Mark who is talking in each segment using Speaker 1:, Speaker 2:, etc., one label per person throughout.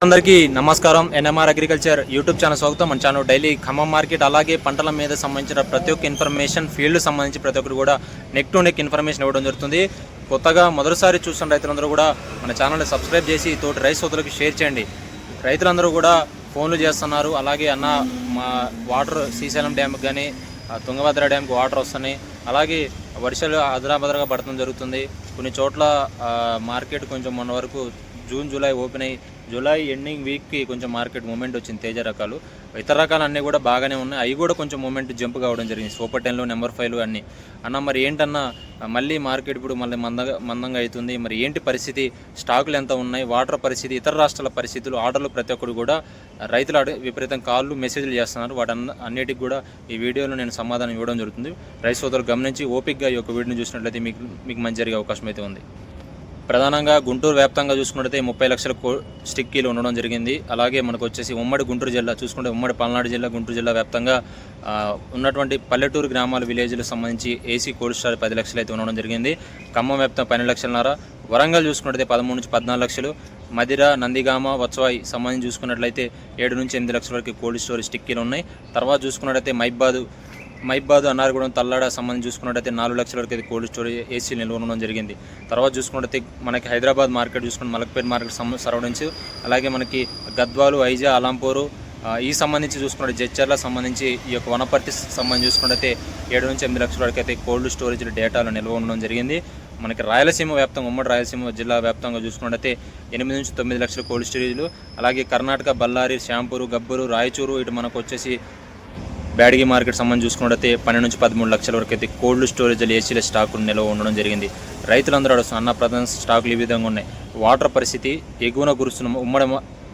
Speaker 1: అందరికీ నమస్కారం. NMR agriculture YouTube channel స్వాగతం. మన ఛానల్ డైలీ ఖమ్మం మార్కెట్ అలాగే పంటల మీద సంబంధించిన ప్రతి ఒక్క ఇన్ఫర్మేషన్, ఫీల్డ్ సంబంధించి ప్రతి ఒక్కరు కూడా నెక్ టు నెక్ ఇన్ఫర్మేషన్ ఇవ్వడం జరుగుతుంది. కొత్తగా మొదటిసారి చూస్తున్న రైతులందరూ కూడా మన ఛానల్ని సబ్స్క్రైబ్ చేసి తోటి రైతు సోదరులకు షేర్ చేయండి. రైతులందరూ కూడా ఫోన్లు చేస్తున్నారు. అలాగే అన్న మా వాటర్ శ్రీశైలం డ్యామ్కి కానీ తుంగభద్ర డ్యామ్కి వాటర్ వస్తున్నాయి. అలాగే వర్షాలు అదరాబదరగా పడటం జరుగుతుంది. కొన్ని చోట్ల మార్కెట్ కొంచెం మొన్న వరకు జూన్ జూలై ఓపెన్ అయ్యి జూలై ఎండింగ్ వీక్కి కొంచెం మార్కెట్ మూమెంట్ వచ్చింది. తేజ రకాలు, ఇతర రకాలు అన్నీ కూడా బాగానే ఉన్నాయి. అవి కూడా కొంచెం మూమెంట్ జంప్ కావడం జరిగింది. సూపర్ 10లు, నెంబర్ 5లు అన్నీ. అన్న మరి ఏంటన్నా మళ్ళీ మార్కెట్ ఇప్పుడు మళ్ళీ మందంగా అవుతుంది. మరి ఏంటి పరిస్థితి, స్టాకులు ఎంత ఉన్నాయి, వాటర్ పరిస్థితి, ఇతర రాష్ట్రాల పరిస్థితులు, ఆర్డర్లు ప్రతి ఒక్కరు కూడా రైతులు విపరీతం కాళ్ళు మెసేజ్లు చేస్తున్నారు. అన్నిటికి కూడా ఈ వీడియోలో నేను సమాధానం ఇవ్వడం జరుగుతుంది. రైతు సోదరులు గమనించి ఓపిక్గా ఈ యొక్క వీడియోని చూసినట్లయితే మీకు మంచి జరిగే అవకాశం అయితే ఉంది. ప్రధానంగా గుంటూరు వ్యాప్తంగా చూసుకున్నట్లయితే 30 లక్షల స్టిక్కీలు ఉండడం జరిగింది. అలాగే మనకు వచ్చేసి ఉమ్మడి గుంటూరు జిల్లా చూసుకుంటే ఉమ్మడి పల్నాడు జిల్లా, గుంటూరు జిల్లా వ్యాప్తంగా ఉన్నటువంటి పల్లెటూరు గ్రామాల విలేజ్లకు సంబంధించి ఏసీ కోల్డ్ స్టోరేజ్ 10 లక్షలు అయితే ఉండడం జరిగింది. ఖమ్మం వ్యాప్తం 12 లక్షలన్నర. వరంగల్ చూసుకున్నట్లయితే 13 నుంచి 14 లక్షలు. మదిర, నందిగామ, వత్సవాయి సంబంధించి చూసుకున్నట్లయితే 7 నుంచి 8 లక్షల వరకు కోల్డ్ స్టోరేజ్ స్టిక్కీలు ఉన్నాయి. తర్వాత చూసుకున్నట్లయితే మైబాదు అన్నారగూడెం, తల్లాడ సంబంధించి చూసుకున్నట్టయితే 4 లక్షల వరకు అయితే కోల్డ్ స్టోరేజ్ ఏసీ నిల్వ ఉండడం జరిగింది. తర్వాత చూసుకున్నట్టయితే మనకి హైదరాబాద్ మార్కెట్ చూసుకుంటే మలక్పేట్ మార్కెట్ సరౌండింగ్స్, అలాగే మనకి గద్వాలు, ఐజా, అలంపూరు ఈ సంబంధించి చూసుకున్నట్టు జడ్చర్ల సంబంధించి ఈ యొక్క వనపర్తి సంబంధించి చూసుకున్నట్టయితే 7 నుంచి 8 లక్షల వరకు అయితే కోల్డ్ స్టోరేజ్ డేటాలు నిల్వ ఉండడం జరిగింది. మనకి రాయలసీమ వ్యాప్తంగా ఉమ్మడి రాయలసీమ జిల్లా వ్యాప్తంగా చూసుకున్నట్టయితే 8 నుంచి 9 లక్షల కోల్డ్ స్టోరేజ్లు. అలాగే కర్ణాటక, బళ్ళారి, శాంపూరు, గబ్బూరు, రాయచూరు, ఇటు మనకు వచ్చేసి బ్యాడగి మార్కెట్ సంబంధించి చూసుకున్నట్టయితే 12 నుంచి 13 లక్షల వరకు అయితే కోల్డ్ స్టోరేజ్లు ఏసీల స్టాకులు నిల్వ ఉండడం జరిగింది. రైతులందరూ అడుగుతున్న అన్న ప్రధాన స్టాకులు ఈ విధంగా ఉన్నాయి. వాటర్ పరిస్థితి ఎగువన కురుస్తున్న ఉమ్మడి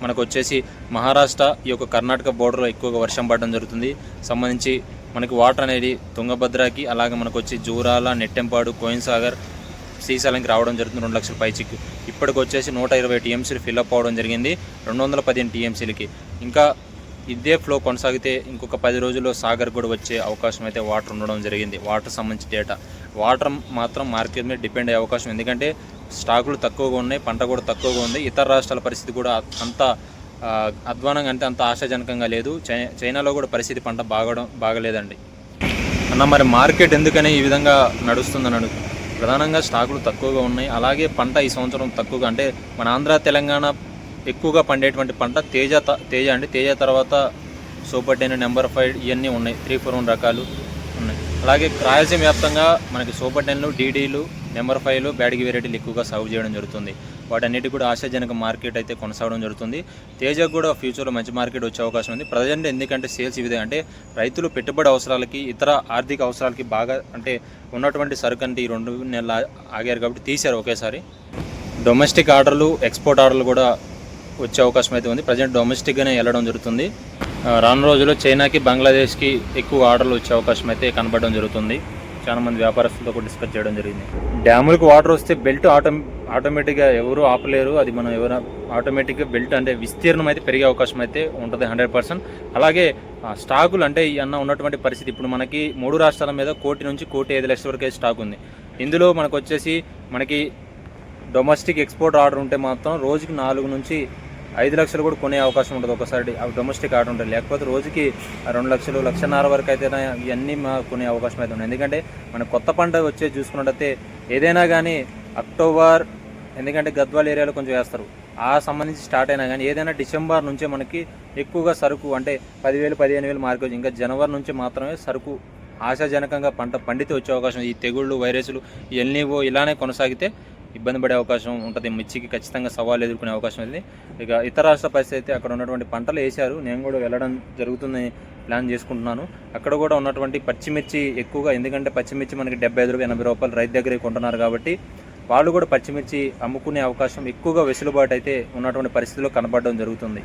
Speaker 1: మనకు వచ్చేసి మహారాష్ట్ర, ఈ యొక్క కర్ణాటక బోర్డర్లో ఎక్కువగా వర్షం పడడం జరుగుతుంది. సంబంధించి మనకి వాటర్ అనేది తుంగభద్రకి, అలాగే మనకు వచ్చి జూరాల, నెట్టెంపాడు, కోయిన్సాగర్, శ్రీశైలంకి రావడం జరుగుతుంది. 2 లక్షల పైచిక్కు. ఇప్పటికి వచ్చేసి 120 టీఎంసీలు ఫిల్అప్ అవడం జరిగింది. 215 టీఎంసీలకి. ఇంకా ఇదే ఫ్లో కొనసాగితే ఇంకొక 10 రోజుల్లో సాగర్ కూడా వచ్చే అవకాశం అయితే వాటర్ ఉండడం జరిగింది. వాటర్ సంబంధించి డేటా, వాటర్ మాత్రం మార్కెట్ మీద డిపెండ్ అయ్యే అవకాశం, ఎందుకంటే స్టాకులు తక్కువగా ఉన్నాయి, పంట కూడా తక్కువగా ఉంది. ఇతర రాష్ట్రాల పరిస్థితి కూడా అంత అధ్వానంగా అంటే అంత ఆశాజనకంగా లేదు. చైనాలో కూడా పరిస్థితి పంట బాగలేదండి. అన్న మరి మార్కెట్ ఎందుకని ఈ విధంగా నడుస్తుందని అడుగుతుంది. ప్రధానంగా స్టాకులు తక్కువగా ఉన్నాయి. అలాగే పంట ఈ సంవత్సరం తక్కువగా, అంటే మన ఆంధ్ర, తెలంగాణ ఎక్కువగా పండేటువంటి పంట తేజ అండి. తేజ తర్వాత సూపర్ 10, నెంబర్ 5 ఇవన్నీ ఉన్నాయి. 341 రకాలు ఉన్నాయి. అలాగే రాయలసీమ వ్యాప్తంగా మనకి సూపర్ 10లు, డీడీలు, నెంబర్ 5లు, బ్యాడగి వెరైటీలు ఎక్కువగా సాగు చేయడం జరుగుతుంది. వాటన్నిటి కూడా ఆశాజనక మార్కెట్ అయితే కొనసాగడం జరుగుతుంది. తేజకు కూడా ఫ్యూచర్లో మంచి మార్కెట్ వచ్చే అవకాశం ఉంది. ప్రజెంట్ ఎందుకంటే సేల్స్ ఈ విధంగా, అంటే రైతులు పెట్టుబడి అవసరాలకి, ఇతర ఆర్థిక అవసరాలకి బాగా అంటే ఉన్నటువంటి సరుకు అంటే ఈ 2 నెలలు ఆగారు కాబట్టి తీశారు ఒకేసారి. డొమెస్టిక్ ఆర్డర్లు, ఎక్స్పోర్ట్ ఆర్డర్లు కూడా వచ్చే అవకాశం అయితే ఉంది. ప్రజెంట్ డొమెస్టిక్గానే వెళ్ళడం జరుగుతుంది. రాను రోజుల్లో చైనాకి, బంగ్లాదేశ్కి ఎక్కువ ఆర్డర్లు వచ్చే అవకాశం అయితే కనబడడం జరుగుతుంది. చాలా మంది వ్యాపారస్తులతో కూడా డిస్కస్ చేయడం జరిగింది. డ్యాములకు వాటర్ వస్తే బెల్ట్ ఆటోమేటిక్గా ఎవరు ఆపలేరు. అది మనం ఎవరు ఆటోమేటిక్గా బెల్ట్ అంటే విస్తీర్ణం అయితే పెరిగే అవకాశం అయితే ఉంటుంది 100%. అలాగే స్టాకులు అంటే అన్న ఉన్నటువంటి పరిస్థితి ఇప్పుడు మనకి 3 రాష్ట్రాల మీద 1 కోటి నుంచి 1.5 లక్షల వరకు స్టాక్ ఉంది. ఇందులో మనకు వచ్చేసి మనకి డొమెస్టిక్ ఎక్స్పోర్ట్ ఆర్డర్ ఉంటే మాత్రం రోజుకి 4 నుంచి 5 లక్షలు కూడా కొనే అవకాశం ఉంటుంది. ఒకసారి డొమెస్టిక్ ఆర్డర్ ఉంటుంది. లేకపోతే రోజుకి 2 లక్షలు, 1.5 వరకు అయితే ఇవన్నీ కొనే అవకాశం అయితే ఉన్నాయి. ఎందుకంటే మన కొత్త పంట వచ్చేది చూసుకున్నట్టయితే ఏదైనా కానీ అక్టోబర్, ఎందుకంటే గద్వాల ఏరియాలో కొంచెం వేస్తారు, ఆ సంబంధించి స్టార్ట్ అయినా కానీ ఏదైనా డిసెంబర్ నుంచే మనకి ఎక్కువగా సరుకు అంటే 10,000, 15,000 మార్కెట్. ఇంకా జనవరి నుంచి మాత్రమే సరుకు ఆశాజనకంగా పంట పండితే వచ్చే అవకాశం. ఈ తెగుళ్ళు, వైరస్లు ఇవన్నీ ఇలానే కొనసాగితే ఇబ్బంది పడే అవకాశం ఉంటుంది. మిర్చికి ఖచ్చితంగా సవాళ్ళు ఎదుర్కొనే అవకాశం ఉంది. ఇక ఇతర రాష్ట్ర పరిస్థితి అయితే అక్కడ ఉన్నటువంటి పంటలు వేశారు. నేను కూడా వెళ్ళడం జరుగుతుందని ప్లాన్ చేసుకుంటున్నాను. అక్కడ కూడా ఉన్నటువంటి పచ్చిమిర్చి ఎక్కువగా, ఎందుకంటే పచ్చిమిర్చి మనకి 75 రూపాయలు, 80 రూపాయలు రైతు దగ్గరే కొంటున్నారు కాబట్టి వాళ్ళు కూడా పచ్చిమిర్చి అమ్ముకునే అవకాశం ఎక్కువగా వెసులుబాటు అయితే ఉన్నటువంటి పరిస్థితుల్లో కనబడడం జరుగుతుంది.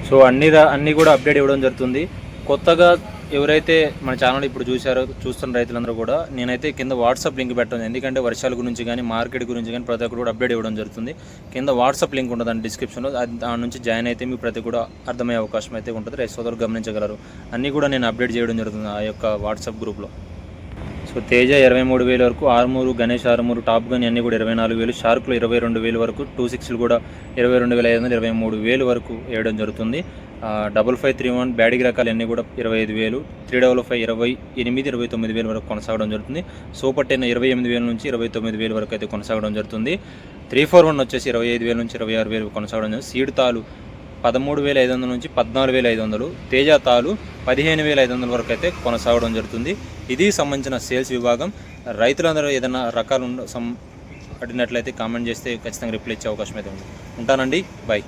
Speaker 1: సో అన్నీ కూడా అప్డేట్ ఇవ్వడం జరుగుతుంది. కొత్తగా ఎవరైతే మన ఛానల్ ఇప్పుడు చూస్తున్న రైతులందరూ కూడా నేనైతే కింద వాట్సాప్ లింక్ పెట్టాను. ఎందుకంటే వర్షాల గురించి కానీ, మార్కెట్ గురించి కానీ ప్రతి ఒక్కరు కూడా అప్డేట్ ఇవ్వడం జరుగుతుంది. కింద వాట్సాప్ లింక్ ఉంటుందండి డిస్క్రిప్షన్లో. దాని నుంచి జాయిన్ అయితే మీకు ప్రతి కూడా అర్థమయ్యే అవకాశం అయితే ఉంటుంది. రైతు సోదరులు గమనించగలరు. అన్నీ కూడా నేను అప్డేట్ చేయడం జరుగుతుంది ఆ యొక్క వాట్సాప్ గ్రూప్లో. సో సో తేజ 23,000 వరకు, ఆర్మూరు గణేష్ ఆర్మూరు టాప్ గన్ అన్నీ కూడా 24,000, షార్క్లు 22,000 వరకు, 26లు కూడా 22,500, 23,000 వరకు వేయడం జరుగుతుంది. 5531 బ్యాడిగి రకాలు అన్నీ కూడా 25,000, 355 28, 29,000 వరకు కొనసాగడం జరుగుతుంది. సూపర్ 10 28,000 నుంచి 29,000 వరకు అయితే కొనసాగడం జరుగుతుంది. 341 వచ్చేసి 25,000 నుంచి 26,000 కొనసాగడం జరుగుతుంది. సీడ్ తాలు 13,500 నుంచి 14,500, తేజ తాలు 15,500 వరకు అయితే కొనసాగడం జరుగుతుంది. ఇది సంబంధించిన సేల్స్ విభాగం. రైతులందరూ ఏదైనా రకాలు అడిగినట్లయితే కామెంట్ చేస్తే ఖచ్చితంగా రిప్లై ఇచ్చే అవకాశం అయితే ఉంది. ఉంటానండి, బాయ్.